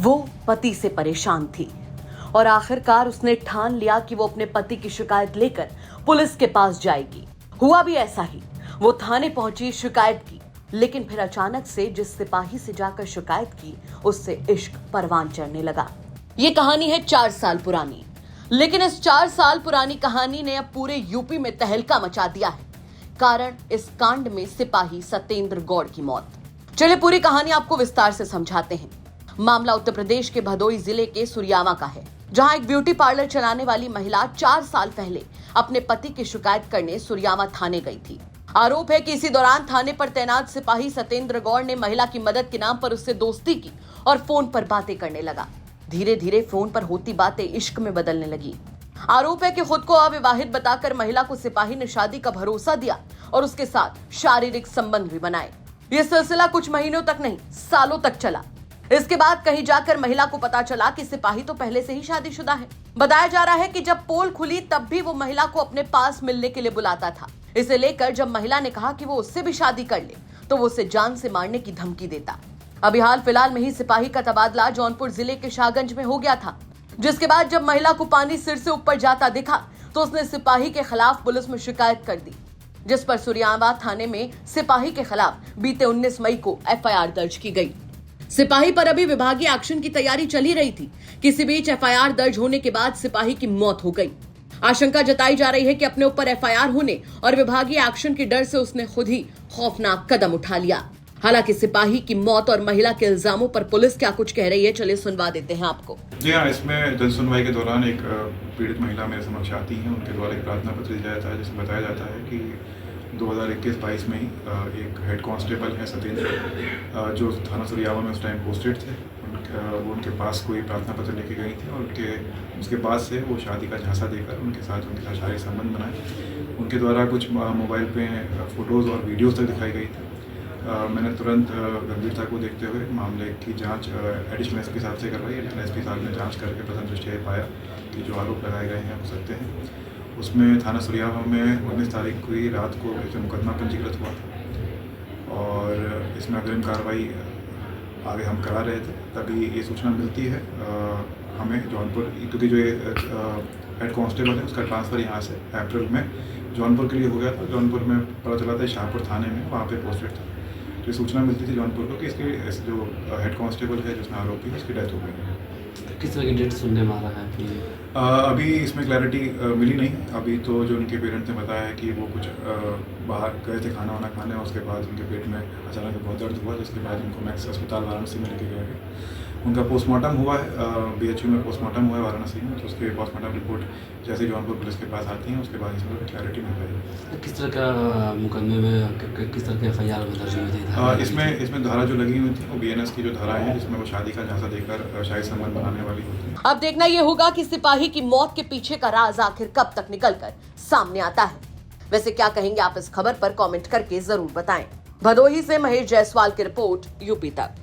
वो पति से परेशान थी और आखिरकार उसने ठान लिया कि वो अपने पति की शिकायत लेकर पुलिस के पास जाएगी। हुआ भी ऐसा ही। वो थाने पहुंची, शिकायत की, लेकिन फिर अचानक से जिस सिपाही से जाकर शिकायत की उससे इश्क परवान चढ़ने लगा। ये कहानी है 4 साल पुरानी, लेकिन इस 4 साल पुरानी कहानी ने अब पूरे यूपी में तहलका मचा दिया है। कारण इस कांड में सिपाही सत्येंद्र गौड़ की मौत। चलिए पूरी कहानी आपको विस्तार से समझाते हैं। मामला उत्तर प्रदेश के भदोही जिले के सुरियावा का है, जहां एक ब्यूटी पार्लर चलाने वाली महिला 4 साल पहले अपने पति की शिकायत करने सुरियावा थाने गई थी। आरोप है कि इसी दौरान थाने पर तैनात सिपाही सत्येंद्र गौड़ ने महिला की मदद के नाम पर उससे दोस्ती की और फोन पर बातें करने लगा। धीरे धीरे फोन पर होती बातें इश्क में बदलने लगी। आरोप है कि खुद को अविवाहित बताकर महिला को सिपाही ने शादी का भरोसा दिया और उसके साथ शारीरिक संबंध भी बनाए। यह सिलसिला कुछ महीनों तक नहीं, सालों तक चला। इसके बाद कहीं जाकर महिला को पता चला कि सिपाही तो पहले से ही शादीशुदा है। बताया जा रहा है कि जब पोल खुली तब भी वो महिला को अपने पास मिलने के लिए बुलाता था। इसे लेकर जब महिला ने कहा कि वो उससे भी शादी कर ले तो वो उसे जान से मारने की धमकी देता। अभी हाल फिलहाल में ही सिपाही का तबादला जौनपुर जिले के शाहगंज में हो गया था, जिसके बाद जब महिला को पानी सिर से ऊपर जाता दिखा तो उसने सिपाही के खिलाफ पुलिस में शिकायत कर दी, जिस पर सुरियावा थाने में सिपाही के खिलाफ बीते 19 मई को एफआईआर दर्ज की गई। सिपाही पर अभी विभागीय एक्शन की तैयारी चल ही रही थी। किसी बीच एफआईआर दर्ज होने के बाद सिपाही की मौत हो गई। आशंका जताई जा रही है कि अपने ऊपर एफआईआर होने और विभागीय एक्शन के डर से उसने खुद ही खौफनाक कदम उठा लिया। हालांकि सिपाही की मौत और महिला के इल्जामों पर पुलिस क्या कुछ कह रही है, चलिए सुनवा देते हैं आपको। जी हाँ, इसमें जन सुनवाई के दौरान एक पीड़ित महिला मेरे समक्ष आती है। उनके द्वारा एक प्रार्थना पत्र दिया जाता है, जिसमें बताया जाता है कि 2021-22 में ही एक हेड कांस्टेबल है सत्येंद्र, जो थाना सुरियावा में उस टाइम पोस्टेड थे। वो उनके पास कोई प्रार्थना पत्र लेके गई थी और उसके बाद से वो शादी का झांसा देकर उनके साथ शारीरिक संबंध बनाए। उनके द्वारा कुछ मोबाइल पे फ़ोटोज़ और वीडियोज़ तक दिखाई गई थी। मैंने तुरंत गंभीरता को देखते हुए मामले की जांच एडिशनल एसपी साहब से करवाई। एडिशनल एसपी साहब ने जांच करके प्रथम दृष्टया पाया कि जो आरोप लगाए गए हैं हो सकते हैं। उसमें थाना सुरियावा में 19 तारीख को ही रात को एक मुकदमा पंजीकृत हुआ था और इसमें अग्रिम कार्रवाई आगे हम करा रहे थे। तभी ये सूचना मिलती है हमें जौनपुर, क्योंकि जो हेड कांस्टेबल है उसका ट्रांसफ़र यहाँ से अप्रैल में जौनपुर के लिए हो गया था। जौनपुर में पता चला था शाहपुर थाने में, वहाँ पे पोस्टेड था। तो ये सूचना मिलती थी जौनपुर को कि इसके जो हेड कांस्टेबल है जिसमें आरोपी है उसकी डेथ हो गई है। किस तरह की डेट सुनने में आ रहा है? अभी इसमें क्लैरिटी मिली नहीं। अभी तो जो उनके पेरेंट्स ने बताया है कि वो कुछ बाहर गए थे खाना वाना खाने, और उसके बाद उनके पेट में अचानक बहुत दर्द हुआ, जिसके बाद उनको मैक्स अस्पताल वाराणसी में लेके गए गए। उनका पोस्टमार्टम हुआ है, बीएचयू में पोस्टमार्टम हुआ है वाराणसी में। तो उसके पोस्टमार्टम रिपोर्ट जैसे जौनपुर पुलिस के पास आती है उसके बाद इसमें क्लैरिटी मिल पाएगी। किस तरह का मुकदमे में किस तरह के एफआईआर में दर्ज हुई थी? इसमें धारा जो लगी हुई थी वो बीएनएस की जो धारा है, जिसमें वो शादी का झांसा देकर शारीरिक संबंध बनाने वाली होती है। अब देखना यह होगा कि सिपाही की मौत के पीछे का राज आखिर कब तक निकलकर सामने आता है। वैसे क्या कहेंगे आप इस खबर पर कमेंट करके जरूर बताएं। भदोही से महेश जायसवाल की रिपोर्ट, यूपी तक।